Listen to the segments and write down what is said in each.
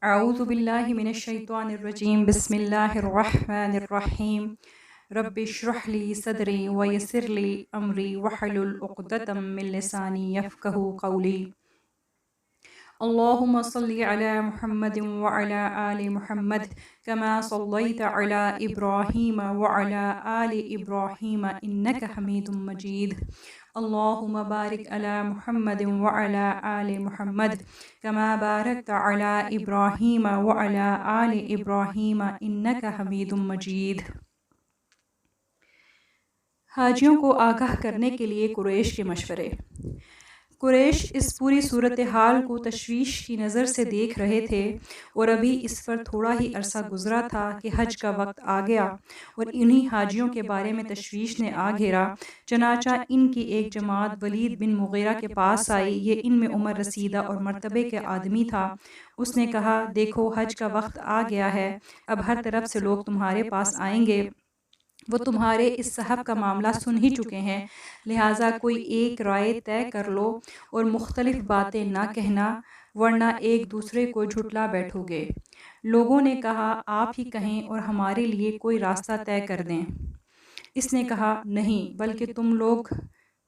اعوذ باللہ من الشیطان الرجیم بسم اللہ الرحمن الرحیم رب اشرح لی صدری ویسر لی امری واحلل عقدۃ من لسانی یفقہوا قولی اللہم صل علی محمد وعلی آل محمد کما صلیت علی ابراہیم وعلی آل ابراہیم انک حمید مجید اللہم بارک علی محمد وعلی آل محمد کما بارکت علی ابراہیم وعلی آل ابراہیم انک حمید مجید۔ حاجیوں کو آگاہ کرنے کے لیے قریش کے مشورے۔ قریش اس پوری صورتحال کو تشویش کی نظر سے دیکھ رہے تھے اور ابھی اس پر تھوڑا ہی عرصہ گزرا تھا کہ حج کا وقت آ گیا اور انہی حاجیوں کے بارے میں تشویش نے آ گھیرا۔ چنانچہ ان کی ایک جماعت ولید بن مغیرہ کے پاس آئی۔ یہ ان میں عمر رسیدہ اور مرتبے کے آدمی تھا۔ اس نے کہا، دیکھو حج کا وقت آ گیا ہے، اب ہر طرف سے لوگ تمہارے پاس آئیں گے، وہ تمہارے اس صاحب کا معاملہ سن ہی چکے ہیں، لہٰذا کوئی ایک رائے طے کر لو اور مختلف باتیں نہ کہنا، ورنہ ایک دوسرے کو جھٹلا بیٹھو گے۔ لوگوں نے کہا، آپ ہی کہیں اور ہمارے لیے کوئی راستہ طے کر دیں۔ اس نے کہا، نہیں، بلکہ تم لوگ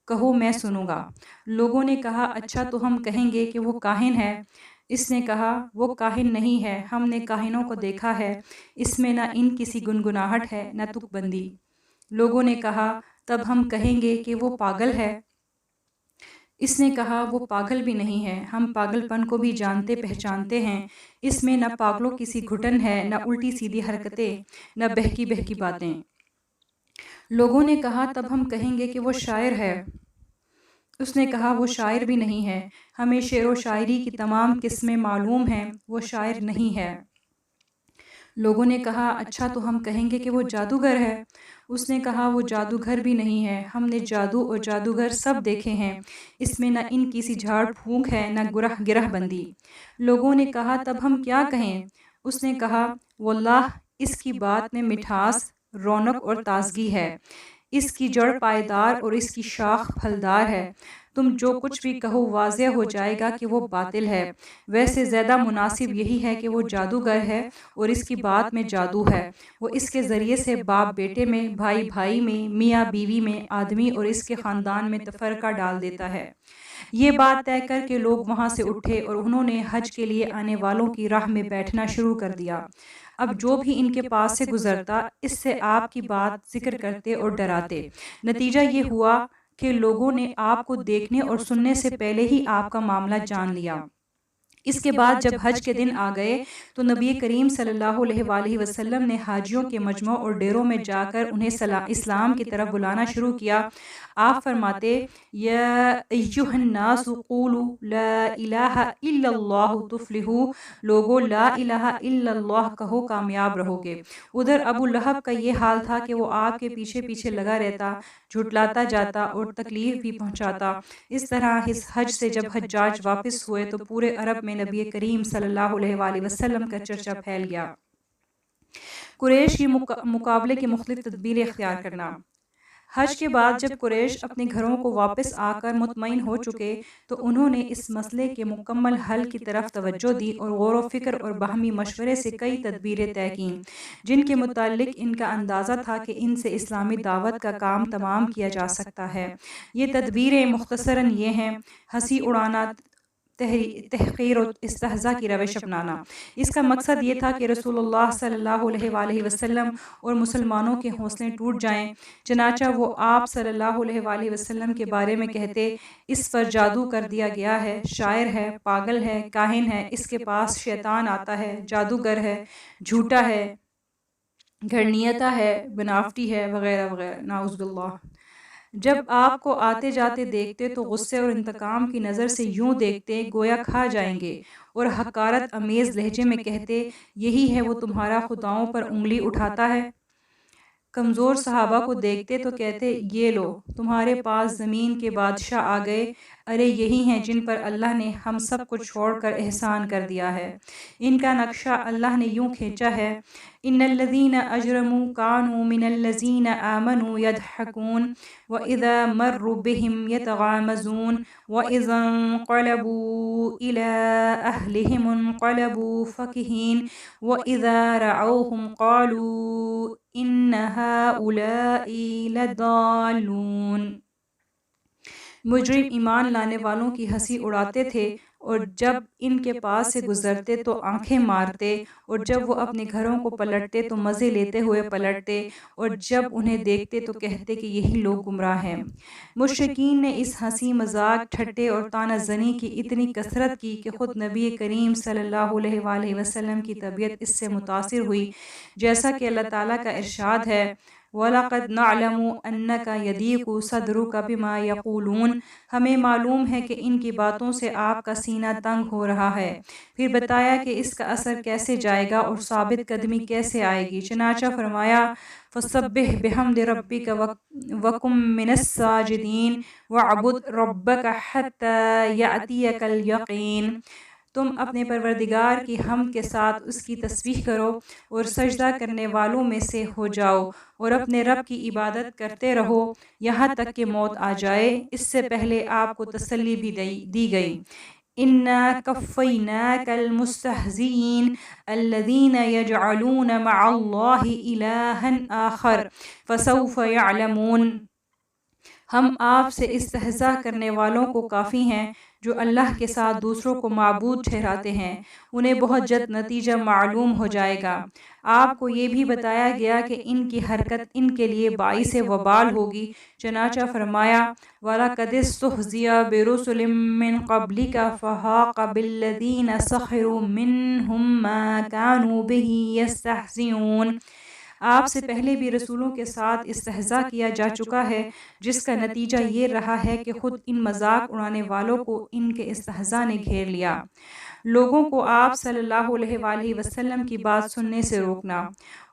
کہو، میں سنوں گا۔ لوگوں نے کہا، اچھا تو ہم کہیں گے کہ وہ کاہن ہے۔ اس نے کہا، وہ کاہن نہیں ہے، ہم نے کاہنوں کو دیکھا ہے، اس میں نہ ان کسی گنگناہٹ ہے نہ تک بندی۔ لوگوں نے کہا، تب ہم کہیں گے کہ وہ پاگل ہے۔ اس نے کہا، وہ پاگل بھی نہیں ہے، ہم پاگل پن کو بھی جانتے پہچانتے ہیں، اس میں نہ پاگلوں کسی گھٹن ہے، نہ الٹی سیدھی حرکتیں، نہ بہکی بہکی باتیں۔ لوگوں نے کہا، تب ہم کہیں گے کہ وہ شاعر ہے۔ اس نے کہا، وہ شاعر بھی نہیں ہے، ہمیں شعر و شاعری کی تمام قسمیں معلوم ہیں، وہ شاعر نہیں ہے۔ لوگوں نے کہا، اچھا تو ہم کہیں گے کہ وہ جادوگر ہے۔ اس نے کہا، وہ جادوگر بھی نہیں ہے، ہم نے جادو اور جادوگر سب دیکھے ہیں، اس میں نہ ان کسی جھاڑ پھونک ہے نہ گرہ بندی۔ لوگوں نے کہا، تب ہم کیا کہیں؟ اس نے کہا، واللہ اس کی بات میں مٹھاس، رونق اور تازگی ہے، اس کی جڑ پائیدار اور اس کی شاخ پھلدار ہے، تم جو کچھ بھی کہو واضح ہو جائے گا کہ وہ باطل ہے۔ ویسے زیادہ مناسب یہی ہے کہ وہ جادوگر ہے اور اس کی بات میں جادو ہے، وہ اس کے ذریعے سے باپ بیٹے میں، بھائی بھائی میں، میاں بیوی میں، آدمی اور اس کے خاندان میں تفرقہ ڈال دیتا ہے۔ یہ بات طے کر کے لوگ وہاں سے اٹھے اور انہوں نے حج کے لیے آنے والوں کی راہ میں بیٹھنا شروع کر دیا۔ اب جو بھی ان کے پاس سے گزرتا، اس سے آپ کی بات ذکر کرتے اور ڈراتے۔ نتیجہ یہ ہوا کہ لوگوں نے آپ کو دیکھنے اور سننے سے پہلے ہی آپ کا معاملہ جان لیا۔ اس کے بعد جب حج کے دن آ گئے تو نبی کریم صلی اللہ علیہ وآلہ وسلم نے حاجیوں کے مجمع اور ڈیروں میں جا کر انہیں اسلام کی طرف بلانا شروع کیا۔ آپ فرماتے، یا ایھا الناس قولوا لا الہ الا اللہ تفلحوا، لوگو لا الہ الا اللہ کہو، کامیاب رہو گے۔ ادھر ابو لہب کا یہ حال تھا کہ وہ آپ کے پیچھے پیچھے لگا رہتا، جھٹلاتا جاتا اور تکلیف بھی پہنچاتا۔ اس طرح اس حج سے جب حجاج واپس ہوئے تو پورے عرب میں نبی کریم صلی اللہ علیہ وآلہ وسلم کا چرچا پھیل گیا۔ قریش کی مقابلے کی مختلف تدبیریں اختیار کرنا۔ حج کے بعد جب قریش اپنے گھروں کو واپس آ کر مطمئن ہو چکے تو انہوں نے اس مسئلے کے مکمل حل کی طرف توجہ دی اور غور و فکر اور باہمی مشورے سے کئی تدبیریں طے کیں، جن کے متعلق ان کا اندازہ تھا کہ ان سے اسلامی دعوت کا کام تمام کیا جا سکتا ہے۔ یہ تدبیریں مختصراً یہ ہیں: ہنسی اڑانا، تحقیر و استہزاء کی روش اپنانا۔ اس کا مقصد یہ تھا کہ رسول اللہ صلی اللہ علیہ وآلہ وسلم اور مسلمانوں کے حوصلے ٹوٹ جائیں، چنانچہ وہ آپ صلی اللہ علیہ وآلہ وسلم کے بارے میں کہتے، اس پر جادو کر دیا گیا ہے، شاعر ہے، پاگل ہے، کاہن ہے، اس کے پاس شیطان آتا ہے، جادوگر ہے، جھوٹا ہے، گھڑنیتا ہے، بناوٹی ہے، وغیرہ وغیرہ، نعوذ باللہ۔ جب آپ کو آتے جاتے دیکھتے تو غصے اور انتقام کی نظر سے یوں دیکھتے گویا کھا جائیں گے، اور حقارت امیز لہجے میں کہتے، یہی ہے وہ تمہارا خداؤں پر انگلی اٹھاتا ہے۔ کمزور صحابہ کو دیکھتے تو کہتے، یہ لو، تمہارے پاس زمین کے بادشاہ آ گئے، ارے یہی ہیں جن پر اللہ نے ہم سب کو چھوڑ کر احسان کر دیا ہے۔ ان کا نقشہ اللہ نے یوں کھینچا ہے: ان الذین اجرموا کانوا من الذین آمنوا یضحکون وَإِذَا مَرُّوا بِهِمْ يَتَغَامَزُونَ وَإِذَا انقلبوا إِلَىٰ أَهْلِهِمُ انقلبوا فَكِهِينَ وَإِذَا رَأَوْهُمْ قَالُوا إِنَّ هَٰؤُلَاءِ لَضَالُّونَ۔ مجرم ایمان لانے والوں کی ہنسی اڑاتے تھے، اور جب ان کے پاس سے گزرتے تو آنکھیں مارتے، اور جب وہ اپنے گھروں کو پلٹتے تو مزے لیتے ہوئے پلٹتے، اور جب انہیں دیکھتے تو کہتے کہ یہی لوگ گمراہ ہیں۔ مشرکین نے اس ہنسی مذاق، ٹھٹے اور طعنہ زنی کی اتنی کثرت کی کہ خود نبی کریم صلی اللہ علیہ وآلہ وسلم کی طبیعت اس سے متاثر ہوئی، جیسا کہ اللہ تعالیٰ کا ارشاد ہے: وَلَقَدْ نَعْلَمُ أَنَّكَ يَضِيقُ صَدْرُكَ بِمَا يَقُولُونَ۔ ہمیں معلوم ہے کہ ان کی باتوں سے آپ کا سینہ تنگ ہو رہا ہے۔ پھر بتایا کہ اس کا اثر کیسے جائے گا اور ثابت قدمی کیسے آئے گی، چنانچہ فرمایا: فَسَبِّحْ بِحَمْدِ رَبِّكَ وَكُن مِّنَ السَّاجِدِينَ وَاعْبُدْ رَبَّكَ حَتَّىٰ يَأْتِيَكَ الْيَقِينُ۔ تم اپنے پروردگار کی حمد کے ساتھ اس کی تسبیح کرو اور سجدہ کرنے والوں میں سے ہو جاؤ، اور اپنے رب کی عبادت کرتے رہو یہاں تک کہ موت آ جائے۔ اس سے پہلے آپ کو تسلی بھی دی گئی: إِنَّا كَفَّيْنَاكَ الْمُسْتَهْزِئِينَ الَّذِينَ يَجْعَلُونَ مَعَ اللَّهِ إِلَٰهًا آخَرَ فَسَوْفَ يَعْلَمُونَ۔ ہم آپ سے استہزاء کرنے والوں کو کافی ہیں جو اللہ کے ساتھ دوسروں کو معبود ٹھہراتے ہیں، انہیں بہت جلد نتیجہ معلوم ہو جائے گا۔ آپ کو یہ بھی بتایا گیا کہ ان کی حرکت ان کے لیے باعث وبال ہوگی، چنانچہ فرمایا: وَلَقَدِ اسْتُهْزِئَ بِرُسُلٍ مِّن قَبْلِكَ فَحَاقَ بِالَّذِينَ سَخِرُوا مِنْهُم مَّا كَانُوا بِهِ يَسْتَهْزِئُونَ۔ آپ سے پہلے بھی رسولوں کے ساتھ استہزاء کیا جا چکا ہے، جس کا نتیجہ یہ رہا ہے کہ خود ان مذاق اڑانے والوں کو ان کے استہزاء نے گھیر لیا۔ لوگوں کو آپ صلی اللہ علیہ وآلہ وسلم کی بات سننے سے روکنا۔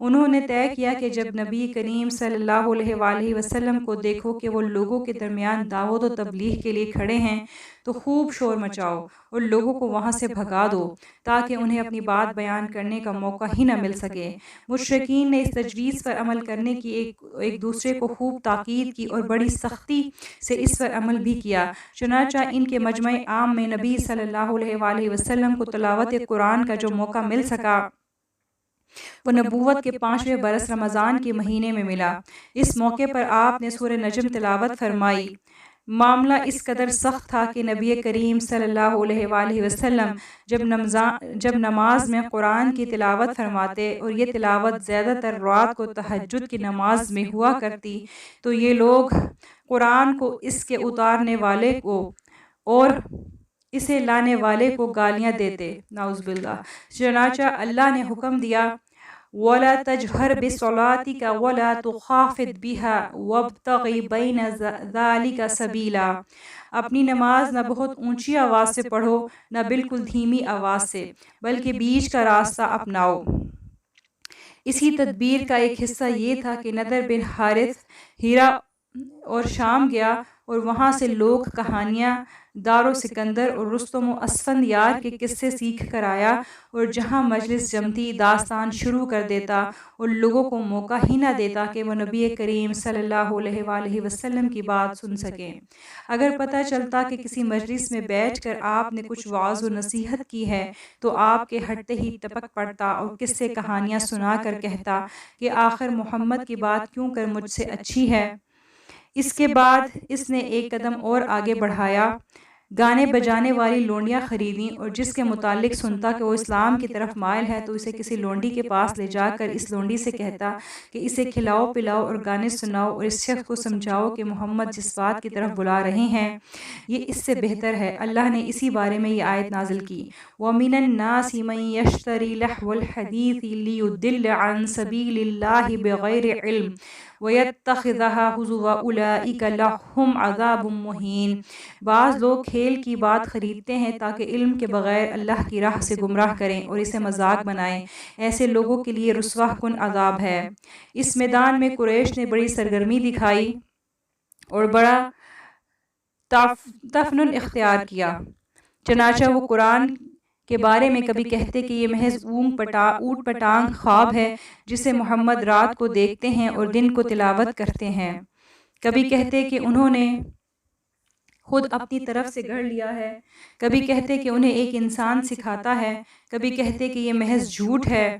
انہوں نے طے کیا کہ جب نبی کریم صلی اللہ علیہ وآلہ وسلم کو دیکھو کہ وہ لوگوں کے درمیان دعوت و تبلیغ کے لیے کھڑے ہیں تو خوب شور مچاؤ اور لوگوں کو وہاں سے بھگا دو تاکہ انہیں اپنی بات بیان کرنے کا موقع ہی نہ مل سکے۔ مشرکین نے اس تجویز پر عمل کرنے کی ایک دوسرے کو خوب تاکید کی اور بڑی سختی سے اس پر عمل بھی کیا، چنانچہ ان کے مجمع عام میں نبی صلی اللہ علیہ وآلہ وسلم کو تلاوت قرآن کا جو موقع مل سکا وہ نبوت کے 5ویں برس رمضان کے مہینے میں ملا۔ اس موقع پر آپ نے سورہ نجم تلاوت فرمائی۔ معاملہ اس قدر سخت تھا کہ نبی کریم صلی اللہ علیہ وآلہ وسلم جب نماز میں قرآن کی تلاوت فرماتے اور یہ تلاوت زیادہ تر رات کو تہجد کی نماز میں ہوا کرتی تو یہ لوگ قرآن کو، اس کے اتارنے والے کو اور اسے لانے والے کو گالیاں دیتے، نعوذ باللہ۔ چنانچہ اللہ نے حکم دیا: وَلَا تَجْهَرْ بِصَلَاتِكَ وَلَا تُخَافِتْ بِهَا وَابْتَغِ بَيْنَ ذَلِكَ سَبِيلًا۔ اپنی نماز نہ بہت اونچی آواز سے پڑھو نہ بالکل دھیمی آواز سے، بلکہ بیچ کا راستہ اپناؤ۔ اسی تدبیر کا ایک حصہ یہ تھا کہ نضر بن حارث ہیرا اور شام گیا اور وہاں سے لوک کہانیاں، دار و سکندر اور رستم و اسفندیار کے قصے سیکھ کر آیا، اور جہاں مجلس جمتی داستان شروع کر دیتا اور لوگوں کو موقع ہی نہ دیتا کہ وہ نبی کریم صلی اللہ علیہ وآلہ وسلم کی بات سن سکیں۔ اگر پتہ چلتا کہ کسی مجلس میں بیٹھ کر آپ نے کچھ وعظ و نصیحت کی ہے تو آپ کے ہٹتے ہی ٹپک پڑتا اور قصے کہانیاں سنا کر کہتا کہ آخر محمد کی بات کیوں کر مجھ سے اچھی ہے۔ اس کے بعد اس نے ایک قدم اور آگے بڑھایا، گانے بجانے والی لونڈیاں خریدیں، اور جس کے متعلق سنتا کہ وہ اسلام کی طرف مائل ہے تو اسے کسی لونڈی کے پاس لے جا کر اس لونڈی سے کہتا کہ اسے کھلاؤ پلاؤ اور گانے سناؤ اور اس شخص کو سمجھاؤ کہ محمد جس بات کی طرف بلا رہے ہیں یہ اس سے بہتر ہے۔ اللہ نے اسی بارے میں یہ آیت نازل کی: وَمِنَ النَّاسِ مَن يَشْتَرِي لَهْوَ الْحَدِيثِ لِيُضِلَّ عَن سَبِيلِ اللَّهِ بِغَيْرِ عِلْمٍ وَيَتَّخِذَهَا هُزُوًا أُولَٰئِكَ لَهُمْ عَذَابٌ مُّهِينٌ۔ بعض لوگ کھیل کی بات خریدتے ہیں تاکہ علم کے بغیر اللہ کی راہ سے گمراہ کریں اور اسے مذاق بنائیں، ایسے لوگوں کے لیے رسوا کن عذاب ہے۔ اس میدان میں قریش نے بڑی سرگرمی دکھائی اور بڑا تفنن اختیار کیا۔ چنانچہ وہ قرآن کے بارے میں کبھی کہتے کہ یہ محض اوٹ پٹانگ خواب ہے جسے محمد رات کو دیکھتے ہیں اور دن کو تلاوت کرتے ہیں، کبھی کہتے کہ انہوں نے خود اپنی طرف سے گھڑ لیا ہے، کبھی کہتے کہ انہیں ایک انسان سکھاتا ہے، کبھی کہتے کہ یہ محض جھوٹ ہے،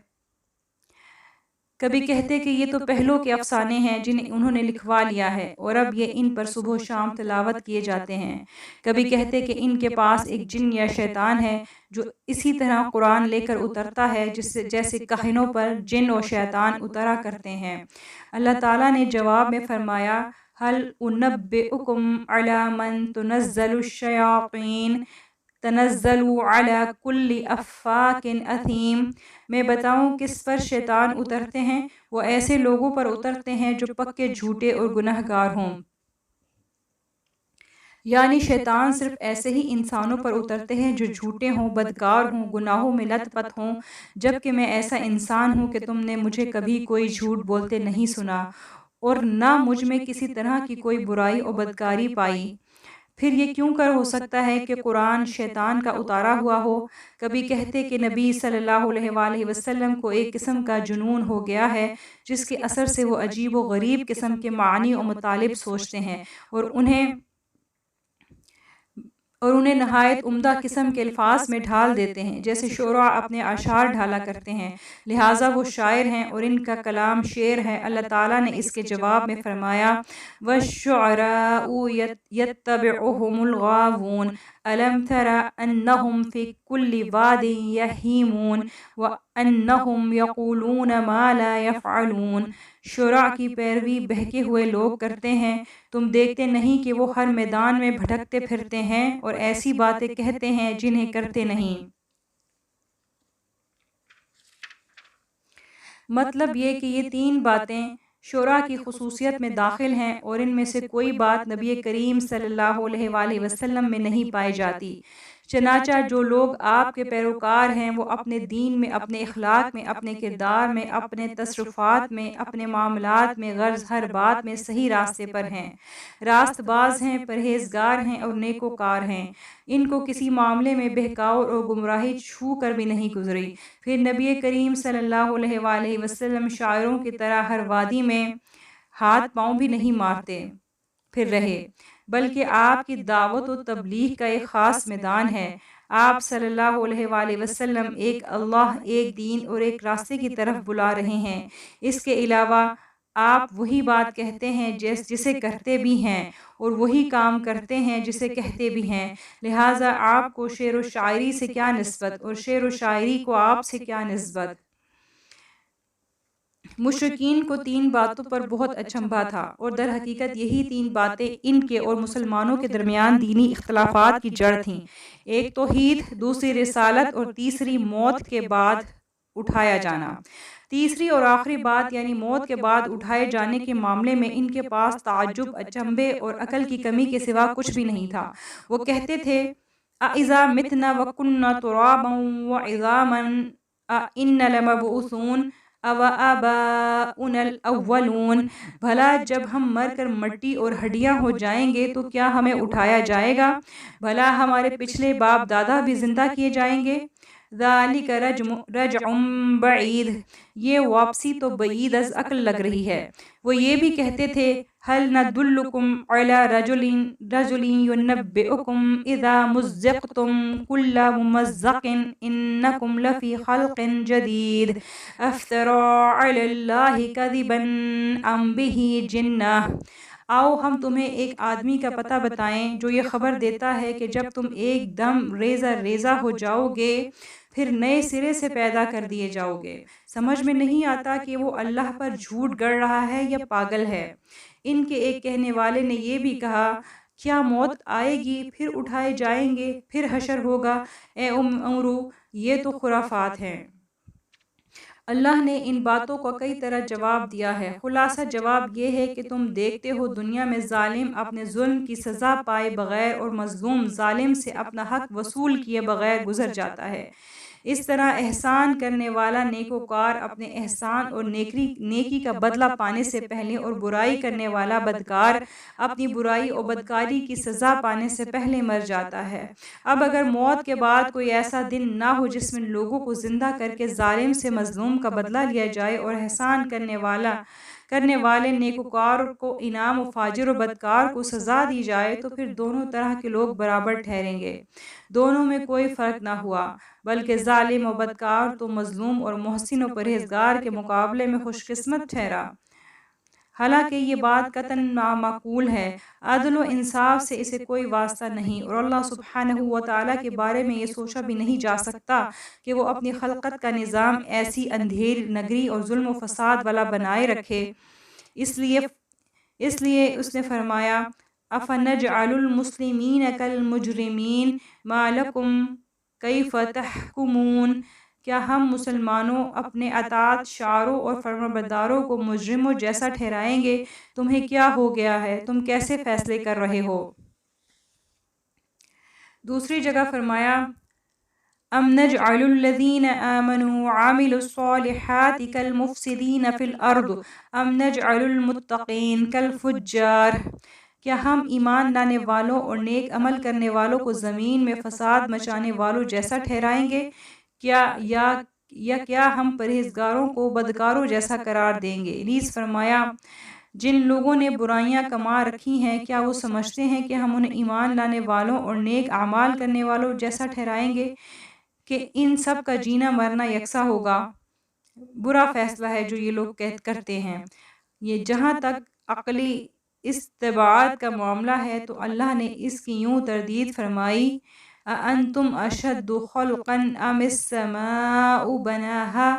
کبھی کہتے کہ یہ تو پہلوں کے افسانے ہیں جنہیں انہوں نے لکھوا لیا ہے اور اب یہ ان پر صبح و شام تلاوت کیے جاتے ہیں، کبھی کہتے کہ ان کے پاس ایک جن یا شیطان ہے جو اسی طرح قرآن لے کر اترتا ہے جیسے کاہنوں پر جن و شیطان اترا کرتے ہیں۔ اللہ تعالیٰ نے جواب میں فرمایا، هل انبئکم علی من تنزل الشیاطین تنزل علی کل افاک اثیم، میں بتاؤں کس پر شیطان اترتے ہیں؟ وہ ایسے لوگوں پر اترتے ہیں جو پکے جھوٹے اور گناہ گار ہوں۔ یعنی شیطان صرف ایسے ہی انسانوں پر اترتے ہیں جو جھوٹے ہوں، بدکار ہوں، گناہوں میں لت پت ہوں، جبکہ میں ایسا انسان ہوں کہ تم نے مجھے کبھی کوئی جھوٹ بولتے نہیں سنا اور نہ مجھ میں کسی طرح کی کوئی برائی اور بدکاری پائی۔ پھر یہ کیوں کر ہو سکتا ہے کہ قرآن شیطان کا اتارا ہوا ہو؟ کبھی کہتے کہ نبی صلی اللہ علیہ وآلہ وسلم کو ایک قسم کا جنون ہو گیا ہے جس کے اثر سے وہ عجیب و غریب قسم کے معنی و مطالب سوچتے ہیں اور انہیں نہایت عمدہ قسم کے الفاظ میں ڈھال دیتے ہیں، جیسے شعراء اپنے اشعار ڈھالا کرتے ہیں، لہٰذا وہ شاعر ہیں اور ان کا کلام شعر ہے۔ اللہ تعالیٰ نے اس کے جواب میں فرمایا، وَالشُّعَرَاءُ يَتَّبِعُهُمُ الْغَاوُونَ أَلَمْ تَرَ أَنَّهُمْ فِي كُلِّ وَادٍ يَهِيمُونَ وَأَنَّهُمْ يَقُولُونَ مَا لَا يَفْعَلُونَ، شعراء کی پیروی بہکے ہوئے لوگ کرتے ہیں، تم دیکھتے نہیں کہ وہ ہر میدان میں بھٹکتے پھرتے ہیں اور ایسی باتیں کہتے ہیں جنہیں کرتے نہیں۔ مطلب یہ کہ یہ تین باتیں شعراء کی خصوصیت میں داخل ہیں اور ان میں سے کوئی بات نبی کریم صلی اللہ علیہ وآلہ وسلم میں نہیں پائی جاتی۔ چنانچہ جو لوگ آپ کے پیروکار ہیں وہ اپنے دین میں، اپنے اخلاق میں، اپنے کردار میں، اپنے تصرفات میں، اپنے معاملات میں، غرض ہر بات میں صحیح راستے پر ہیں، راست باز ہیں، پرہیزگار ہیں اور نیکوکار ہیں، ان کو کسی معاملے میں بہکاؤ اور گمراہی چھو کر بھی نہیں گزری۔ پھر نبی کریم صلی اللہ علیہ وآلہ وسلم شاعروں کی طرح ہر وادی میں ہاتھ پاؤں بھی نہیں مارتے پھر رہے، بلکہ آپ کی دعوت و تبلیغ کا ایک خاص میدان ہے۔ آپ صلی اللہ علیہ وآلہ وسلم ایک اللہ، ایک دین اور ایک راستے کی طرف بلا رہے ہیں۔ اس کے علاوہ آپ وہی بات کہتے ہیں جسے کرتے بھی ہیں اور وہی کام کرتے ہیں جسے کہتے بھی ہیں، لہٰذا آپ کو شعر و شاعری سے کیا نسبت اور شعر و شاعری کو آپ سے کیا نسبت؟ مشرکین کو تین باتوں پر بہت اچنبھا تھا اور در حقیقت یہی تین باتیں ان کے اور مسلمانوں کے درمیان دینی اختلافات کی جڑ تھیں، ایک توحید، دوسری رسالت اور تیسری موت کے بعد اٹھایا جانا۔ تیسری اور آخری بات یعنی موت کے بعد اٹھائے جانے کے معاملے میں ان کے پاس تعجب، اچنبھے اور عقل کی کمی کے سوا کچھ بھی نہیں تھا۔ وہ کہتے تھے، اَإِذَا مِتْنَا وَكُنَّا تُرَابًا وَعِظَامًا أَإِنَّا لَمَبْعُوثُونَ أَوَآبَاؤُنَا الْأَوَّلُونَ، بھلا جب ہم مر کر مٹی اور ہڈیاں ہو جائیں گے تو کیا ہمیں اٹھایا جائے گا؟ بھلا ہمارے پچھلے باپ دادا بھی زندہ کیے جائیں گے؟ ذَلِكَ رَجْعٌ بَعِيدٌ، یہ واپسی تو بعید از عقل لگ رہی ہے۔ وہ یہ بھی کہتے تھے، هَلْ نَدُلُّكُمْ عَلَىٰ رَجُلٍ يُنَبِّئُكُمْ إِذَا مُزِّقْتُمْ كُلَّ مُمَزَّقٍ إِنَّكُمْ لَفِي خَلْقٍ جَدِيدٍ أَفْتَرَىٰ عَلَى اللَّهِ كَذِبًا أَمْ بِهِ جِنَّةٌ، آؤ ہم تمہیں ایک آدمی کا پتہ بتائیں جو یہ خبر دیتا ہے کہ جب تم ایک دم ریزہ ریزہ ہو جاؤ گے پھر نئے سرے سے پیدا کر دیے جاؤ گے۔ سمجھ میں نہیں آتا کہ وہ اللہ پر جھوٹ گڑ رہا ہے یا پاگل ہے۔ ان کے ایک کہنے والے نے یہ بھی کہا، کیا موت آئے گی پھر اٹھائے جائیں گے پھر حشر ہوگا؟ اے عمرو، یہ تو خرافات ہیں۔ اللہ نے ان باتوں کو کئی طرح جواب دیا ہے، خلاصہ جواب یہ ہے کہ تم دیکھتے ہو دنیا میں ظالم اپنے ظلم کی سزا پائے بغیر اور مظلوم ظالم سے اپنا حق وصول کیے بغیر گزر جاتا ہے۔ اس طرح احسان کرنے والا نیکوکار اپنے احسان اور نیکی کا بدلہ پانے سے پہلے، اور برائی کرنے والا بدکار اپنی برائی اور بدکاری کی سزا پانے سے پہلے مر جاتا ہے۔ اب اگر موت کے بعد کوئی ایسا دن نہ ہو جس میں لوگوں کو زندہ کر کے ظالم سے مظلوم کا بدلہ لیا جائے اور احسان کرنے والے نیکوکار کو انعام و فاجر و بدکار کو سزا دی جائے، تو پھر دونوں طرح کے لوگ برابر ٹھہریں گے، دونوں میں کوئی فرق نہ ہوا، بلکہ ظالم و بدکار تو مظلوم اور محسن و پرہیزگار کے مقابلے میں خوش قسمت ٹھہرا۔ حالانکہ یہ بات قطعاً نامعقول ہے، عدل و انصاف سے اسے کوئی واسطہ نہیں، اور اللہ سبحانہ و تعالیٰ کے بارے میں یہ سوچا بھی نہیں جا سکتا کہ وہ اپنی خلقت کا نظام ایسی اندھیر نگری اور ظلم و فساد والا بنائے رکھے۔ اس لیے اس نے فرمایا أَفَنَجْعَلُ الْمُسْلِمِينَ كَالْمُجْرِمِينَ مَا لَكُمْ كَيْفَ تَحْكُمُونَ، کیا ہم مسلمانوں اپنے اطاعت شعاروں اور فرمانبرداروں کو مجرموں جیسا ٹھہرائیں گے؟ تمہیں کیا ہو گیا ہے؟ تم کیسے فیصلے کر رہے ہو؟ دوسری جگہ فرمایا أَمْ نَجْعَلُ الَّذِينَ آمَنُوا وَعَمِلُوا الصَّالِحَاتِ كَالْمُفْسِدِينَ فِي الْأَرْضِ أَمْ نَجْعَلُ الْمُتَّقِينَ كَالْفُجَّارِ، کیا ہم ایمان لانے والوں اور نیک عمل کرنے والوں کو زمین میں فساد مچانے والوں جیسا ٹھہرائیں گے؟ کیا ہم پرہیزگاروں کو بدکاروں جیسا قرار دیں گے؟ نیز فرمایا جن لوگوں نے برائیاں کما رکھی ہیں، کیا وہ سمجھتے ہیں کہ ہم انہیں ایمان لانے والوں اور نیک اعمال کرنے والوں جیسا ٹھہرائیں گے کہ ان سب کا جینا مرنا یکساں ہوگا؟ برا فیصلہ ہے جو یہ لوگ کرتے ہیں۔ یہ جہاں تک عقلی استبعاد کا معاملہ ہے تو اللہ نے اس کی یوں تردید فرمائی أَأَنْتُمْ أَشَدُّ خَلْقًا أَمِ السَّمَاءُ بَنَاهَا،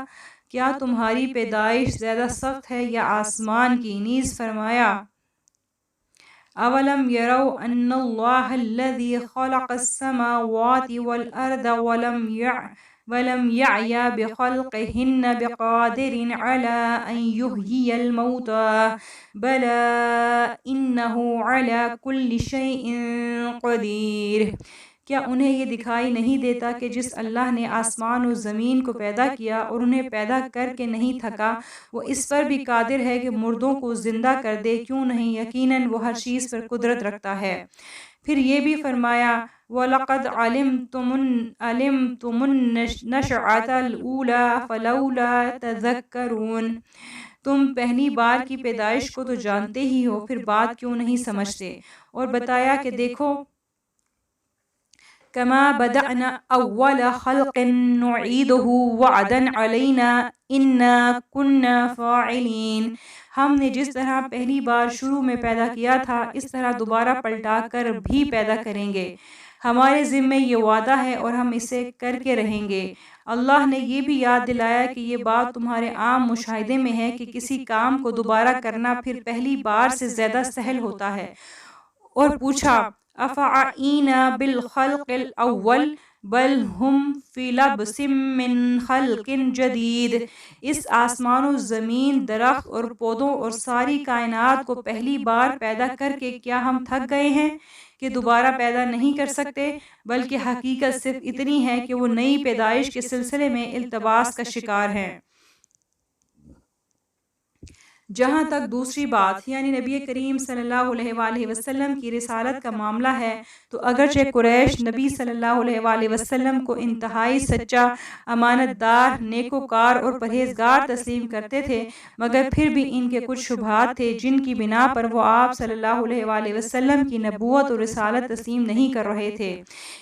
کیا تمہاری پیدائش زیادہ سخت ہے یا آسمان کی؟ نیز فرمایا أَوَلَمْ يَرَوْا أَنَّ اللَّهَ الَّذِي خَلَقَ السَّمَاوَاتِ وَالْأَرْضَ وَلَمْ يَعْيَ بِخَلْقِهِنَّ بِقَادِرٍ عَلَىٰ أَنْ يُحْيِيَ الْمَوْتَىٰ بَلَىٰ إِنَّهُ عَلَىٰ كُلِّ شَيْءٍ قَدِيرٌ، کیا انہیں یہ دکھائی نہیں دیتا کہ جس اللہ نے آسمان و زمین کو پیدا کیا اور انہیں پیدا کر کے نہیں تھکا، وہ اس پر بھی قادر ہے کہ مردوں کو زندہ کر دے؟ کیوں نہیں، یقیناً وہ ہر چیز پر قدرت رکھتا ہے۔ پھر یہ بھی فرمایا وَلَقَدْ عَلِمْتُمُ النَّشْأَةَ الْأُولَىٰ فَلَوْلَا تَذَكَّرُونَ، تم پہلی بار کی پیدائش کو تو جانتے ہی ہو، پھر بات کیوں نہیں سمجھتے؟ اور بتایا کہ دیکھو كَمَا بَدَأْنَا أَوَّلَ خَلْقٍ نُعِيدُهُ وَعْدًا عَلَيْنَا إِنَّا كُنَّا فَاعِلِينَ، ہم نے جس طرح پہلی بار شروع میں پیدا کیا تھا اس طرح دوبارہ پلٹا کر بھی پیدا کریں گے، ہمارے ذمے یہ وعدہ ہے اور ہم اسے کر کے رہیں گے۔ اللہ نے یہ بھی یاد دلایا کہ یہ بات تمہارے عام مشاہدے میں ہے کہ کسی کام کو دوبارہ کرنا پھر پہلی بار سے زیادہ سہل ہوتا ہے، اور پوچھا أَفَعَئِنَا بِالْخَلْقِ الْأَوَّلِ بَلْ هُمْ فِي لَبْسٍ مِّنْ خَلْقٍ جَدِيدٍ، اس آسمان و زمین، درخت اور پودوں اور ساری کائنات کو پہلی بار پیدا کر کے کیا ہم تھک گئے ہیں کہ دوبارہ پیدا نہیں کر سکتے؟ بلکہ حقیقت صرف اتنی ہے کہ وہ نئی پیدائش کے سلسلے میں التباس کا شکار ہیں۔ جہاں تک دوسری بات یعنی نبی کریم صلی اللہ علیہ وآلہ وسلم کی رسالت کا معاملہ ہے تو اگرچہ قریش نبی صلی اللہ علیہ وآلہ وسلم کو انتہائی سچا، امانت دار، نیکوکار اور پرہیزگار تسلیم کرتے تھے، مگر پھر بھی ان کے کچھ شبہات تھے جن کی بنا پر وہ آپ صلی اللہ علیہ وآلہ وسلم کی نبوت اور رسالت تسلیم نہیں کر رہے تھے۔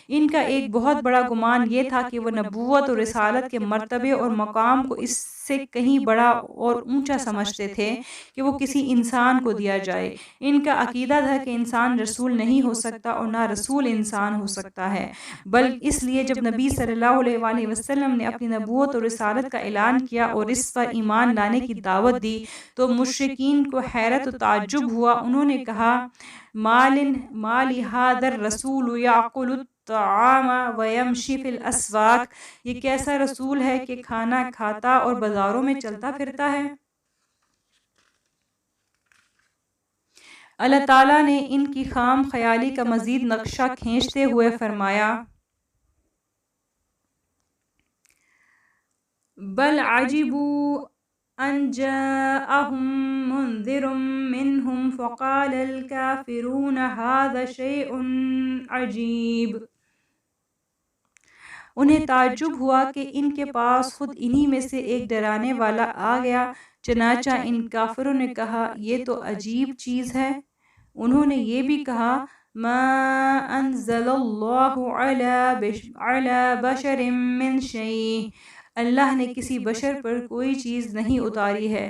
ان کا ایک بہت بڑا گمان یہ تھا کہ وہ نبوت اور رسالت کے مرتبے اور مقام کو اس سے کہیں بڑا اور اونچا سمجھتے تھے کہ وہ کسی انسان کو دیا جائے۔ ان کا عقیدہ تھا کہ انسان رسول نہیں ہو سکتا اور نہ رسول انسان ہو سکتا ہے، بلکہ اس لیے جب نبی صلی اللہ علیہ وآلہ وسلم نے اپنی نبوت اور رسالت کا اعلان کیا اور اس پر ایمان لانے کی دعوت دی تو مشرکین کو حیرت و تعجب ہوا۔ انہوں نے کہا مَا لِهَٰذَا الرَّسُولُ يَأْكُلُ الطَّعَامَ وَيَمْشِي فِي الْأَسْوَاقِ، یہ کیسا رسول ہے کہ کھانا کھاتا اور بازاروں میں چلتا پھرتا ہے؟ اللہ تعالیٰ نے ان کی خام خیالی کا مزید نقشہ کھینچتے ہوئے فرمایا بل عجبوا ان جاءهم منذر منهم فقال الكافرون هذا شيء عجیب۔ انہیں تعجب ہوا کہ ان کے پاس خود انہی میں سے ایک ڈرانے والا آ گیا، چنانچہ ان کافروں نے کہا یہ تو عجیب چیز ہے۔ انہوں نے یہ بھی کہا ما انزل اللہ علی بشر من شیء، اللہ نے کسی بشر پر کوئی چیز نہیں اتاری ہے۔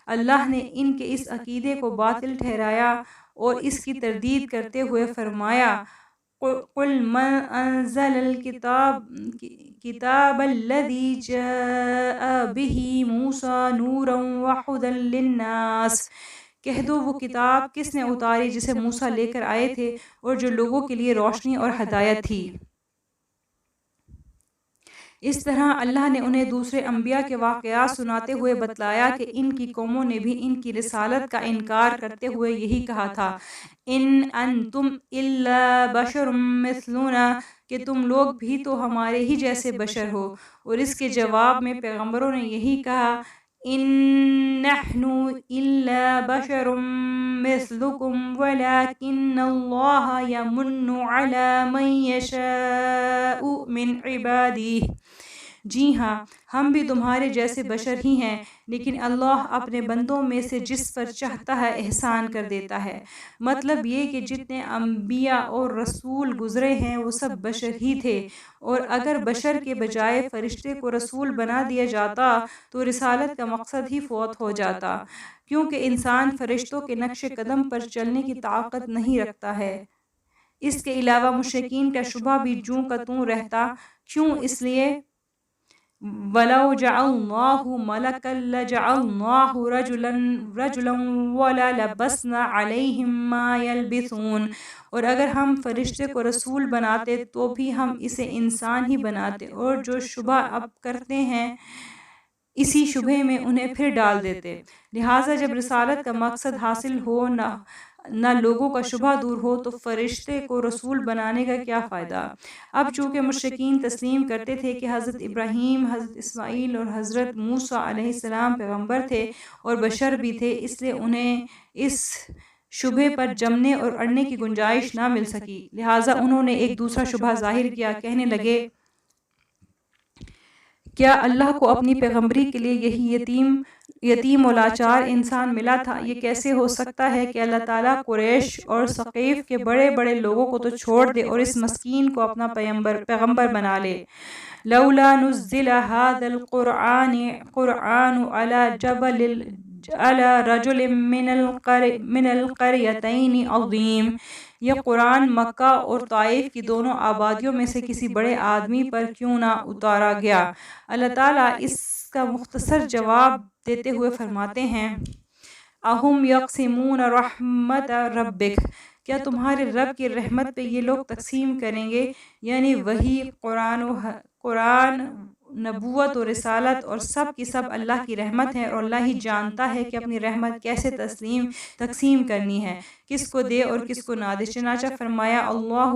اللہ نے ان کے اس عقیدے کو باطل ٹھہرایا اور اس کی تردید کرتے ہوئے فرمایا قل من انزل الكتاب الذي جاء به موسى نورا وهدى للناس، کہہ دو وہ کتاب کس نے اتاری جسے موسیٰ لے کر آئے تھے اور جو لوگوں کے لیے روشنی اور ہدایت تھی۔ اس طرح اللہ نے انہیں دوسرے انبیاء کے واقعات سناتے ہوئے بتلایا کہ ان کی قوموں نے بھی ان کی رسالت کا انکار کرتے ہوئے یہی کہا تھا ان انتم الا بشر مثلنا، کہ تم لوگ بھی تو ہمارے ہی جیسے بشر ہو، اور اس کے جواب میں پیغمبروں نے یہی کہا ان نحن الا بشر مثلکم ولکن اللہ یمن علی من یشاء من عبادہ، جی ہاں ہم بھی تمہارے جیسے بشر ہی ہیں، لیکن اللہ اپنے بندوں میں سے جس پر چاہتا ہے احسان کر دیتا ہے۔ مطلب یہ کہ جتنے انبیاء اور رسول گزرے ہیں وہ سب بشر ہی تھے، اور اگر بشر کے بجائے فرشتے کو رسول بنا دیا جاتا تو رسالت کا مقصد ہی فوت ہو جاتا، کیونکہ انسان فرشتوں کے نقش قدم پر چلنے کی طاقت نہیں رکھتا ہے۔ اس کے علاوہ مشرکین کا شبہ بھی جوں کا توں رہتا، کیوں؟ اس لیے وَلَوْ جَعَلْنَاهُ مَلَكًا لَجَعَلْنَاهُ رَجُلًا وَلَلَبَسْنَا عَلَيْهِمْ مَا يَلْبِثُونَ، اور اگر ہم فرشتے کو رسول بناتے تو بھی ہم اسے انسان ہی بناتے، اور جو شبہ اب کرتے ہیں اسی شبہ میں انہیں پھر ڈال دیتے۔ لہٰذا جب رسالت کا مقصد حاصل ہو نہ لوگوں کا شبہ دور ہو تو فرشتے کو رسول بنانے کا کیا فائدہ؟ اب چونکہ مشرکین تسلیم کرتے تھے کہ حضرت ابراہیم، حضرت اسماعیل اور حضرت موسیٰ علیہ السلام پیغمبر تھے اور بشر بھی تھے، اس لیے انہیں اس شبہ پر جمنے اور اڑنے کی گنجائش نہ مل سکی، لہٰذا انہوں نے ایک دوسرا شبہ ظاہر کیا، کہنے لگے کیا اللہ کو اپنی پیغمبری کے لیے یہی یتیم و لاچار انسان ملا تھا؟ یہ کیسے ہو سکتا ہے کہ اللہ تعالیٰ قریش اور ثقیف کے بڑے بڑے لوگوں کو تو چھوڑ دے اور اس مسکین کو اپنا پیغمبر بنا لے۔ لولا نزل هذا القرآن على جبل على رجل من القريتين عظيم، یہ قرآن مکہ اور طائف کی دونوں آبادیوں میں سے کسی بڑے آدمی پر کیوں نہ اتارا گیا؟ اللہ تعالیٰ اس کا مختصر جواب دیتے ہوئے فرماتے ہیں اَهُمْ يَقْسِمُونَ رَحْمَتَ رَبِّكَ، کیا تمہارے رب کی رحمت پہ یہ لوگ تقسیم کریں گے؟ یعنی وہی قرآن، نبوت و رسالت اور سب کی سب اللہ کی رحمت ہے، اور اللہ ہی جانتا ہے کہ اپنی رحمت کیسے تقسیم کرنی ہے، کس کو دے اور کس کو نہ دے۔ چنانچہ فرمایا اللہ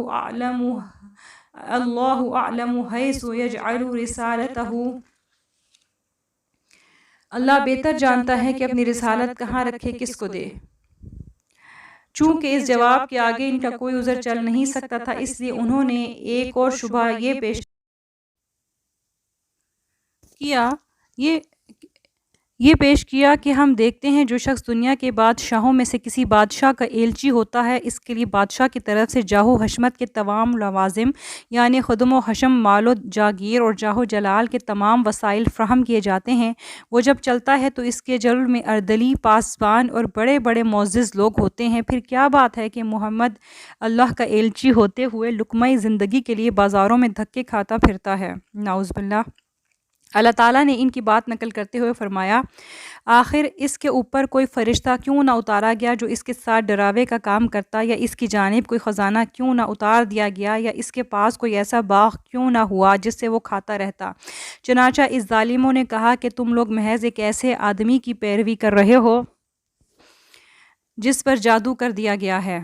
اعلم حیث یجعل رسالتہ، اللہ بہتر جانتا ہے کہ اپنی رسالت کہاں رکھے، کس کو دے۔ چونکہ اس جواب کے آگے ان کا کوئی عذر چل نہیں سکتا تھا، اس لیے انہوں نے ایک اور شبہ یہ پیش کیا کہ ہم دیکھتے ہیں جو شخص دنیا کے بادشاہوں میں سے کسی بادشاہ کا ایلچی ہوتا ہے، اس کے لیے بادشاہ کی طرف سے جاہ و حشمت کے تمام لوازم یعنی خدم و حشم، مال و جاگیر اور جاہ و جلال کے تمام وسائل فراہم کیے جاتے ہیں۔ وہ جب چلتا ہے تو اس کے جلو میں اردلی، پاسبان اور بڑے بڑے معزز لوگ ہوتے ہیں، پھر کیا بات ہے کہ محمد اللہ کا ایلچی ہوتے ہوئے لقمہ زندگی کے لیے بازاروں میں دھکے کھاتا پھرتا ہے، نعوذ باللہ۔ اللہ تعالیٰ نے ان کی بات نقل کرتے ہوئے فرمایا آخر اس کے اوپر کوئی فرشتہ کیوں نہ اتارا گیا جو اس کے ساتھ ڈراوے کا کام کرتا، یا اس کی جانب کوئی خزانہ کیوں نہ اتار دیا گیا، یا اس کے پاس کوئی ایسا باغ کیوں نہ ہوا جس سے وہ کھاتا رہتا۔ چنانچہ اس ظالموں نے کہا کہ تم لوگ محض ایک ایسے آدمی کی پیروی کر رہے ہو جس پر جادو کر دیا گیا ہے۔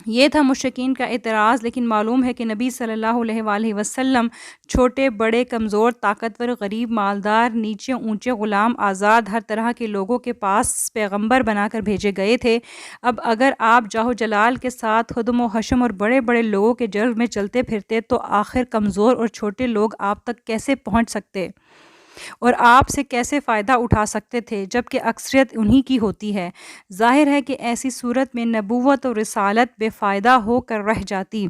یہ تھا مشرکین کا اعتراض، لیکن معلوم ہے کہ نبی صلی اللہ علیہ وآلہ وسلم چھوٹے بڑے، کمزور طاقتور، غریب مالدار، نیچے اونچے، غلام آزاد، ہر طرح کے لوگوں کے پاس پیغمبر بنا کر بھیجے گئے تھے۔ اب اگر آپ جاہ و جلال کے ساتھ خدم و حشم اور بڑے بڑے لوگوں کے جلب میں چلتے پھرتے تو آخر کمزور اور چھوٹے لوگ آپ تک کیسے پہنچ سکتے اور آپ سے کیسے فائدہ اٹھا سکتے تھے، جبکہ اکثریت انہی کی ہوتی ہے؟ ظاہر ہے کہ ایسی صورت میں نبوت اور رسالت بے فائدہ ہو کر رہ جاتی۔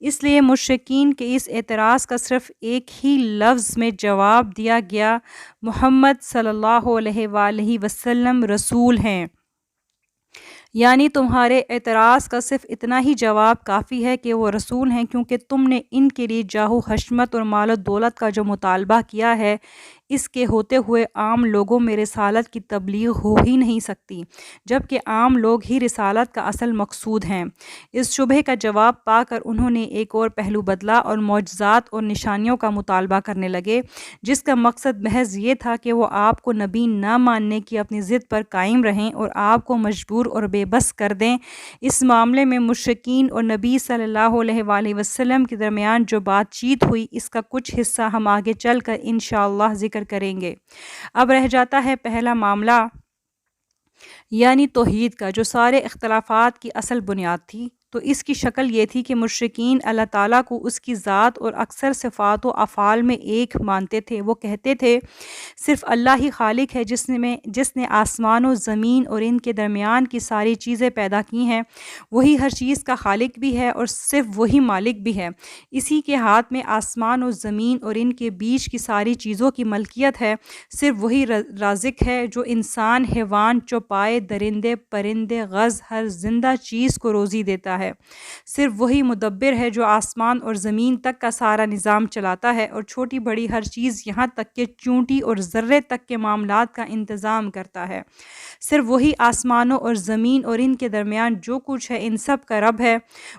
اس لیے مشرکین کے اس اعتراض کا صرف ایک ہی لفظ میں جواب دیا گیا: محمد صلی اللہ علیہ وآلہ وسلم رسول ہیں۔ یعنی تمہارے اعتراض کا صرف اتنا ہی جواب کافی ہے کہ وہ رسول ہیں، کیونکہ تم نے ان کے لیے جاہ و حشمت اور مال و دولت کا جو مطالبہ کیا ہے، اس کے ہوتے ہوئے عام لوگوں میں رسالت کی تبلیغ ہو ہی نہیں سکتی، جبکہ عام لوگ ہی رسالت کا اصل مقصود ہیں۔ اس شبہے کا جواب پا کر انہوں نے ایک اور پہلو بدلا اور معجزات اور نشانیوں کا مطالبہ کرنے لگے، جس کا مقصد محض یہ تھا کہ وہ آپ کو نبی نہ ماننے کی اپنی ضد پر قائم رہیں اور آپ کو مجبور اور بے بس کر دیں۔ اس معاملے میں مشرکین اور نبی صلی اللہ علیہ وآلہ وسلم کے درمیان جو بات چیت ہوئی، اس کا کچھ حصہ ہم آگے چل کر انشاءاللہ ذکر کریں گے۔ اب رہ جاتا ہے پہلا معاملہ، یعنی توحید کا، جو سارے اختلافات کی اصل بنیاد تھی۔ تو اس کی شکل یہ تھی کہ مشرکین اللہ تعالیٰ کو اس کی ذات اور اکثر صفات و افعال میں ایک مانتے تھے۔ وہ کہتے تھے صرف اللہ ہی خالق ہے، جس نے آسمان و زمین اور ان کے درمیان کی ساری چیزیں پیدا کی ہیں، وہی ہر چیز کا خالق بھی ہے اور صرف وہی مالک بھی ہے۔ اسی کے ہاتھ میں آسمان و زمین اور ان کے بیچ کی ساری چیزوں کی ملکیت ہے۔ صرف وہی رازق ہے جو انسان، حیوان، چوپائے، درندے، پرندے، غز، ہر زندہ چیز کو روزی دیتا ہے۔ صرف وہی مدبر ہے جو آسمان اور زمین تک کا سارا نظام چلاتا ہے اور چھوٹی بڑی ہر چیز یہاں تک کہ چونٹی اور ذرے تک کے معاملات کا انتظام کرتا ہے۔ صرف وہی آسمانوں اور زمین اور ان کے درمیان جو کچھ ہے، ان سب کا رب ہے۔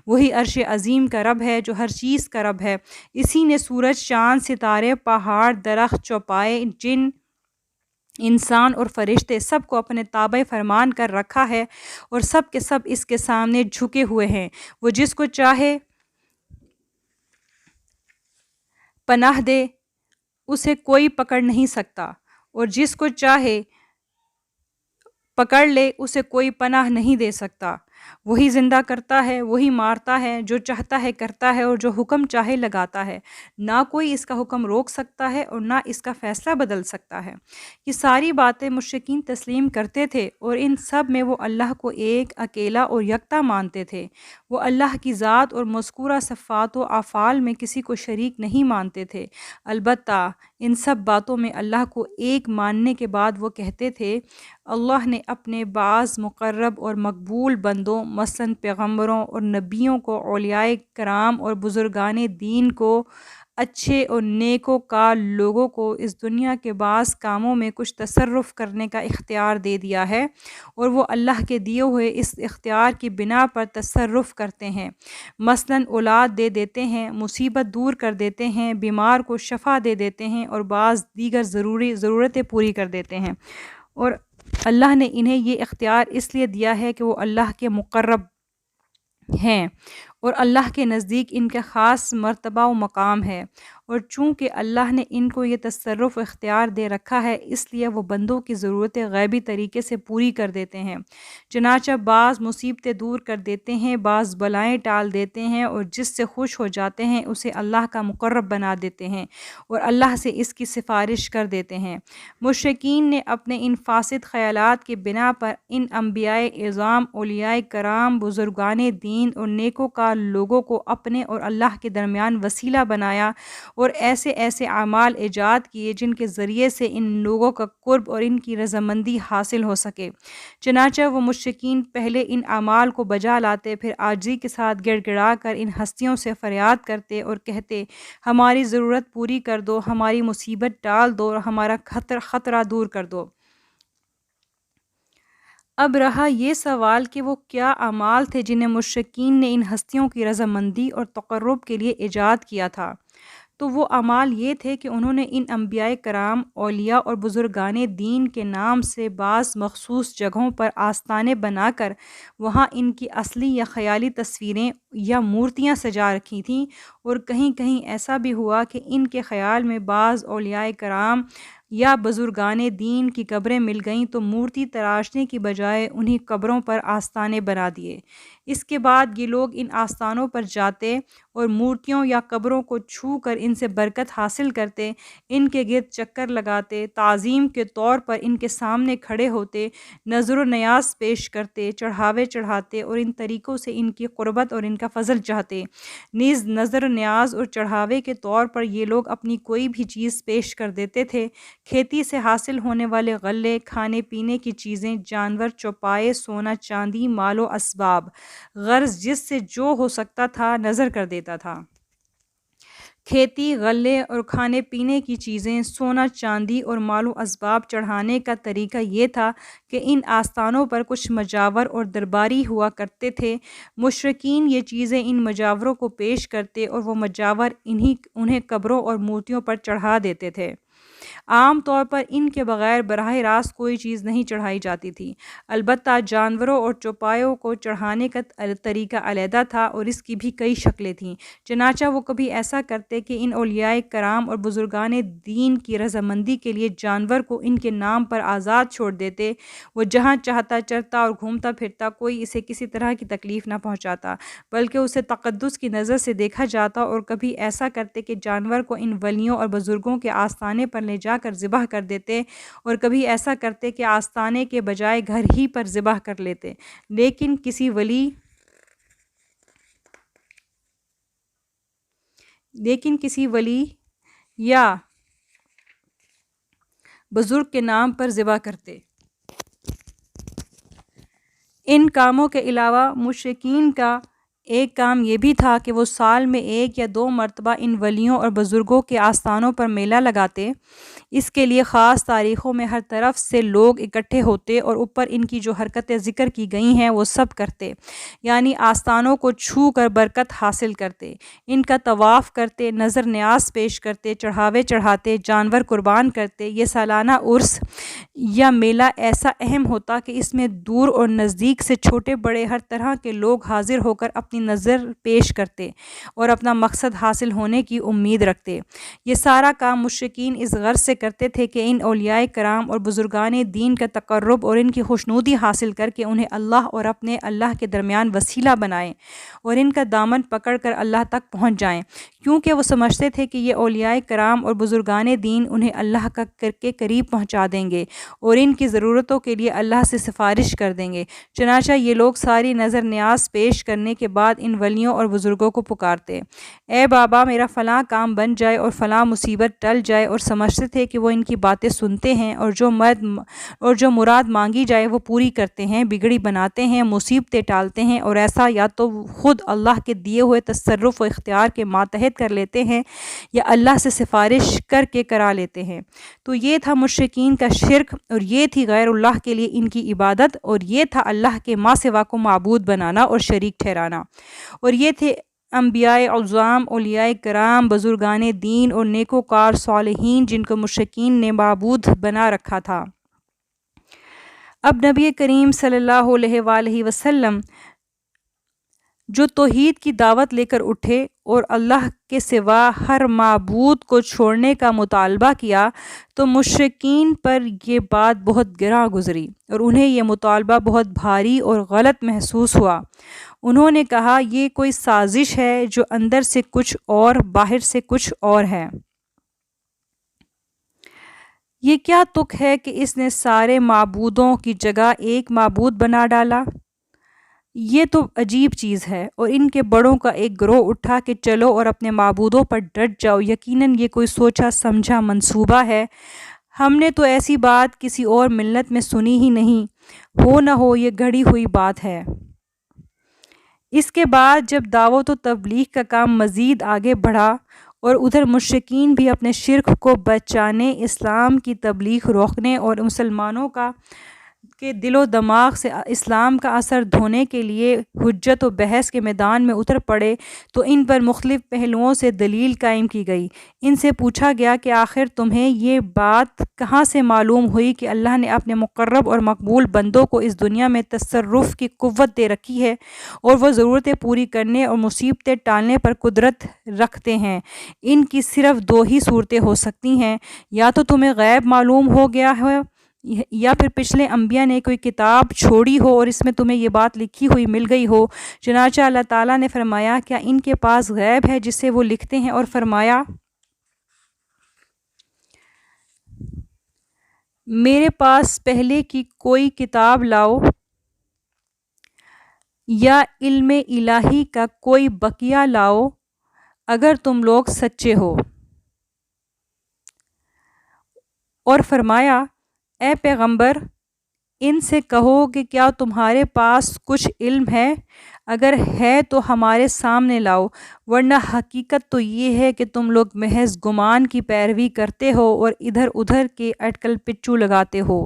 وہی عرش عظیم کا رب ہے جو ہر چیز کا رب ہے۔ اسی نے سورج، چاند، ستارے، پہاڑ، درخت، چوپائے، جن، انسان اور فرشتے سب کو اپنے تابع فرمان کر رکھا ہے اور سب کے سب اس کے سامنے جھکے ہوئے ہیں۔ وہ جس کو چاہے پناہ دے، اسے کوئی پکڑ نہیں سکتا، اور جس کو چاہے پکڑ لے، اسے کوئی پناہ نہیں دے سکتا۔ وہی زندہ کرتا ہے، وہی مارتا ہے، جو چاہتا ہے کرتا ہے اور جو حکم چاہے لگاتا ہے۔ نہ کوئی اس کا حکم روک سکتا ہے اور نہ اس کا فیصلہ بدل سکتا ہے۔ یہ ساری باتیں مشرکین تسلیم کرتے تھے اور ان سب میں وہ اللہ کو ایک، اکیلا اور یکتا مانتے تھے۔ وہ اللہ کی ذات اور مذکورہ صفات و افعال میں کسی کو شریک نہیں مانتے تھے۔ البتہ ان سب باتوں میں اللہ کو ایک ماننے کے بعد وہ کہتے تھے اللہ نے اپنے بعض مقرب اور مقبول بندوں، مثلاً پیغمبروں اور نبیوں کو، اولیاء کرام اور بزرگان دین کو، اچھے اور نیکوکار لوگوں کو اس دنیا کے بعض کاموں میں کچھ تصرف کرنے کا اختیار دے دیا ہے، اور وہ اللہ کے دیے ہوئے اس اختیار کی بنا پر تصرف کرتے ہیں۔ مثلاً اولاد دے دیتے ہیں، مصیبت دور کر دیتے ہیں، بیمار کو شفا دے دیتے ہیں اور بعض دیگر ضرورتیں پوری کر دیتے ہیں۔ اور اللہ نے انہیں یہ اختیار اس لیے دیا ہے کہ وہ اللہ کے مقرب ہیں اور اللہ کے نزدیک ان کا خاص مرتبہ و مقام ہے، اور چونکہ اللہ نے ان کو یہ تصرف و اختیار دے رکھا ہے، اس لیے وہ بندوں کی ضرورتیں غیبی طریقے سے پوری کر دیتے ہیں۔ چنانچہ بعض مصیبتیں دور کر دیتے ہیں، بعض بلائیں ٹال دیتے ہیں، اور جس سے خوش ہو جاتے ہیں اسے اللہ کا مقرب بنا دیتے ہیں اور اللہ سے اس کی سفارش کر دیتے ہیں۔ مشرکین نے اپنے ان فاسد خیالات کی بنا پر ان انبیاء اعظام، اولیاء کرام، بزرگان دین اور نیکوکار لوگوں کو اپنے اور اللہ کے درمیان وسیلہ بنایا اور ایسے ایسے اعمال ایجاد کیے جن کے ذریعے سے ان لوگوں کا قرب اور ان کی رضامندی حاصل ہو سکے۔ چنانچہ وہ مشرکین پہلے ان اعمال کو بجا لاتے، پھر عاجزی کے ساتھ گڑ گڑا کر ان ہستیوں سے فریاد کرتے اور کہتے ہماری ضرورت پوری کر دو، ہماری مصیبت ٹال دو اور ہمارا خطرہ دور کر دو۔ اب رہا یہ سوال کہ وہ کیا اعمال تھے جنہیں مشرکین نے ان ہستیوں کی رضامندی اور تقرب کے لیے ایجاد کیا تھا۔ تو وہ اعمال یہ تھے کہ انہوں نے ان انبیاء کرام، اولیاء اور بزرگان دین کے نام سے بعض مخصوص جگہوں پر آستانے بنا کر وہاں ان کی اصلی یا خیالی تصویریں یا مورتیاں سجا رکھی تھیں، اور کہیں کہیں ایسا بھی ہوا کہ ان کے خیال میں بعض اولیاء کرام یا بزرگان دین کی قبریں مل گئیں تو مورتی تراشنے کی بجائے انہی قبروں پر آستانے بنا دیے۔ اس کے بعد یہ لوگ ان آستانوں پر جاتے اور مورتیوں یا قبروں کو چھو کر ان سے برکت حاصل کرتے، ان کے گرد چکر لگاتے، تعظیم کے طور پر ان کے سامنے کھڑے ہوتے، نظر و نیاز پیش کرتے، چڑھاوے چڑھاتے اور ان طریقوں سے ان کی قربت اور ان کا فضل چاہتے۔ نیز نظر و نیاز اور چڑھاوے کے طور پر یہ لوگ اپنی کوئی بھی چیز پیش کر دیتے تھے، کھیتی سے حاصل ہونے والے غلے، کھانے پینے کی چیزیں، جانور، چوپائے، سونا چاندی، مال و اسباب، غرض جس سے جو ہو سکتا تھا نظر کر دیتا تھا۔ کھیتی، غلے اور کھانے پینے کی چیزیں، سونا چاندی اور مال و اسباب چڑھانے کا طریقہ یہ تھا کہ ان آستانوں پر کچھ مجاور اور درباری ہوا کرتے تھے۔ مشرکین یہ چیزیں ان مجاوروں کو پیش کرتے اور وہ مجاور انہیں قبروں اور مورتیوں پر چڑھا دیتے تھے۔ عام طور پر ان کے بغیر براہ راست کوئی چیز نہیں چڑھائی جاتی تھی، البتہ جانوروں اور چوپایوں کو چڑھانے کا طریقہ علیحدہ تھا اور اس کی بھی کئی شکلیں تھیں۔ چنانچہ وہ کبھی ایسا کرتے کہ ان اولیاء کرام اور بزرگان دین کی رضامندی کے لیے جانور کو ان کے نام پر آزاد چھوڑ دیتے، وہ جہاں چاہتا چرتا اور گھومتا پھرتا، کوئی اسے کسی طرح کی تکلیف نہ پہنچاتا بلکہ اسے تقدس کی نظر سے دیکھا جاتا، اور کبھی ایسا کرتے کہ جانور کو ان ولیوں اور بزرگوں کے آستانے پر لے جا کر ذبح کر دیتے، اور کبھی ایسا کرتے کہ آستانے کے بجائے گھر ہی پر ذبح کر لیتے، لیکن کسی ولی یا بزرگ کے نام پر ذبح کرتے۔ ان کاموں کے علاوہ مشرکین کا ایک کام یہ بھی تھا کہ وہ سال میں 1 یا 2 مرتبہ ان ولیوں اور بزرگوں کے آستانوں پر میلہ لگاتے۔ اس کے لیے خاص تاریخوں میں ہر طرف سے لوگ اکٹھے ہوتے اور اوپر ان کی جو حرکتیں ذکر کی گئی ہیں وہ سب کرتے، یعنی آستانوں کو چھو کر برکت حاصل کرتے، ان کا طواف کرتے، نظر نیاز پیش کرتے، چڑھاوے چڑھاتے، جانور قربان کرتے۔ یہ سالانہ عرس یا میلہ ایسا اہم ہوتا کہ اس میں دور اور نزدیک سے چھوٹے بڑے ہر طرح کے لوگ حاضر ہو کر اپنی نظر پیش کرتے اور اپنا مقصد حاصل ہونے کی امید رکھتے۔ یہ سارا کام مشرکین اس غرض سے کرتے تھے کہ ان اولیاء کرام اور بزرگان دین کا تقرب اور ان کی خوشنودی حاصل کر کے انہیں اللہ اور اپنے اللہ کے درمیان وسیلہ بنائیں اور ان کا دامن پکڑ کر اللہ تک پہنچ جائیں، کیونکہ وہ سمجھتے تھے کہ یہ اولیاء کرام اور بزرگان دین انہیں اللہ کے قریب پہنچا دیں گے اور ان کی ضرورتوں کے لیے اللہ سے سفارش کر دیں گے۔ چنانچہ یہ لوگ ساری نظر نیاز پیش کرنے کے بعد ان ولیوں اور بزرگوں کو پکارتے، اے بابا میرا فلاں کام بن جائے اور فلاں مصیبت ٹل جائے، اور سمجھتے تھے کہ وہ ان کی باتیں سنتے ہیں اور جو مراد مانگی جائے وہ پوری کرتے ہیں، بگڑی بناتے ہیں، مصیبتیں ٹالتے ہیں، اور ایسا یا تو خود اللہ کے دیے ہوئے تصرف و اختیار کے ماتحت کر لیتے ہیں یا اللہ سے سفارش کر کے کرا لیتے ہیں۔ تو یہ تھا مشرکین کا شرک، اور یہ تھی غیر اللہ کے لیے ان کی عبادت، اور یہ تھا اللہ کے ماں سوا کو معبود بنانا اور شریک ٹھہرانا، اور یہ تھے انبیاء اعظام، اولیاء کرام، بزرگان دین اور نیکوکار صالحین جن کو مشرکین نے معبود بنا رکھا تھا۔ اب نبی کریم صلی اللہ علیہ وآلہ وسلم جو توحید کی دعوت لے کر اٹھے اور اللہ کے سوا ہر معبود کو چھوڑنے کا مطالبہ کیا، تو مشرکین پر یہ بات بہت گراں گزری اور انہیں یہ مطالبہ بہت بھاری اور غلط محسوس ہوا۔ انہوں نے کہا یہ کوئی سازش ہے جو اندر سے کچھ اور باہر سے کچھ اور ہے۔ یہ کیا تک ہے کہ اس نے سارے معبودوں کی جگہ ایک معبود بنا ڈالا؟ یہ تو عجیب چیز ہے۔ اور ان کے بڑوں کا ایک گروہ اٹھا کہ چلو اور اپنے معبودوں پر ڈٹ جاؤ، یقیناً یہ کوئی سوچا سمجھا منصوبہ ہے، ہم نے تو ایسی بات کسی اور ملت میں سنی ہی نہیں، ہو نہ ہو یہ گھڑی ہوئی بات ہے۔ اس کے بعد جب دعوت و تبلیغ کا کام مزید آگے بڑھا اور ادھر مشرکین بھی اپنے شرک کو بچانے، اسلام کی تبلیغ روکنے اور مسلمانوں کا کے دل و دماغ سے اسلام کا اثر دھونے کے لیے حجت و بحث کے میدان میں اتر پڑے تو ان پر مختلف پہلوؤں سے دلیل قائم کی گئی۔ ان سے پوچھا گیا کہ آخر تمہیں یہ بات کہاں سے معلوم ہوئی کہ اللہ نے اپنے مقرب اور مقبول بندوں کو اس دنیا میں تصرف کی قوت دے رکھی ہے اور وہ ضرورتیں پوری کرنے اور مصیبتیں ٹالنے پر قدرت رکھتے ہیں۔ ان کی صرف دو ہی صورتیں ہو سکتی ہیں، یا تو تمہیں غیب معلوم ہو گیا ہے، یا پھر پچھلے انبیاء نے کوئی کتاب چھوڑی ہو اور اس میں تمہیں یہ بات لکھی ہوئی مل گئی ہو۔ چنانچہ اللہ تعالیٰ نے فرمایا، کیا ان کے پاس غیب ہے جسے وہ لکھتے ہیں؟ اور فرمایا، میرے پاس پہلے کی کوئی کتاب لاؤ یا علم الہی کا کوئی بقیہ لاؤ اگر تم لوگ سچے ہو۔ اور فرمایا، اے پیغمبر، ان سے کہو کہ کیا تمہارے پاس کچھ علم ہے؟ اگر ہے تو ہمارے سامنے لاؤ، ورنہ حقیقت تو یہ ہے کہ تم لوگ محض گمان کی پیروی کرتے ہو اور ادھر ادھر کے اٹکل پچو لگاتے ہو۔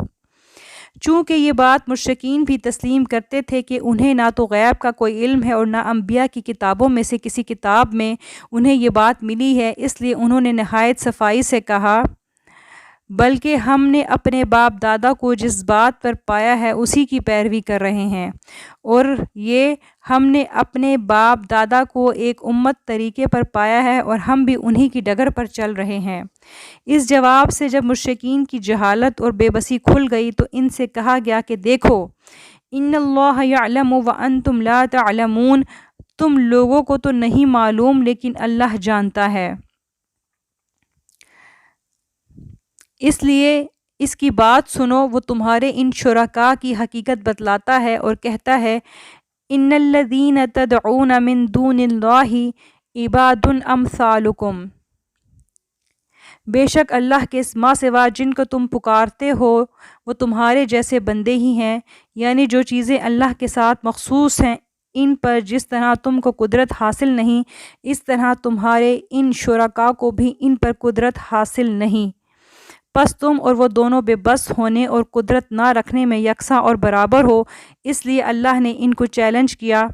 چونکہ یہ بات مشرکین بھی تسلیم کرتے تھے کہ انہیں نہ تو غیب کا کوئی علم ہے اور نہ انبیاء کی کتابوں میں سے کسی کتاب میں انہیں یہ بات ملی ہے، اس لیے انہوں نے نہایت صفائی سے کہا، بلکہ ہم نے اپنے باپ دادا کو جس بات پر پایا ہے اسی کی پیروی کر رہے ہیں، اور یہ ہم نے اپنے باپ دادا کو ایک امت طریقے پر پایا ہے اور ہم بھی انہی کی ڈگر پر چل رہے ہیں۔ اس جواب سے جب مشرکین کی جہالت اور بے بسی کھل گئی تو ان سے کہا گیا کہ دیکھو، ان اللہ یعلم وانتم لا تعلمون، تم لوگوں کو تو نہیں معلوم لیکن اللہ جانتا ہے، اس لیے اس کی بات سنو۔ وہ تمہارے ان شرکاء کی حقیقت بتلاتا ہے اور کہتا ہے، ان الذین تدعون من دون اللہ عباد امثالکم، بے شک اللہ کے ماں سوا جن کو تم پکارتے ہو وہ تمہارے جیسے بندے ہی ہیں، یعنی جو چیزیں اللہ کے ساتھ مخصوص ہیں ان پر جس طرح تم کو قدرت حاصل نہیں، اس طرح تمہارے ان شرکاء کو بھی ان پر قدرت حاصل نہیں، پس تم اور وہ دونوں بے بس ہونے اور قدرت نہ رکھنے میں یکساں اور برابر ہو۔ اس لیے اللہ نے ان کو چیلنج کیا،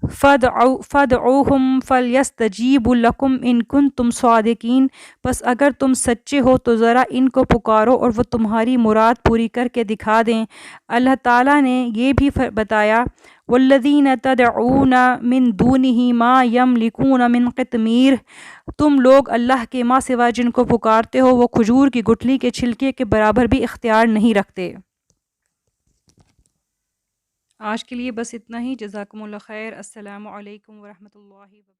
فَادْعُوهُمْ فَلْيَسْتَجِیبُوا لَکُمْ إِن کُنتُمْ صَادِقِینَ، پس اگر تم سچے ہو تو ذرا ان کو پکارو اور وہ تمہاری مراد پوری کر کے دکھا دیں۔ اللہ تعالیٰ نے یہ بھی بتایا، وَالَّذِینَ تَدْعُونَ مِن دُونِهِ مَا يَمْلِكُونَ مِن قِطْمِیرٍ، تم لوگ اللہ کے ماں سوا جن کو پکارتے ہو وہ کھجور کی گٹھلی کے چھلکے کے برابر بھی اختیار نہیں رکھتے۔ آج کے لیے بس اتنا ہی۔ جزاکم اللہ خیر۔ السلام علیکم ورحمۃ اللہ وبرکاتہ۔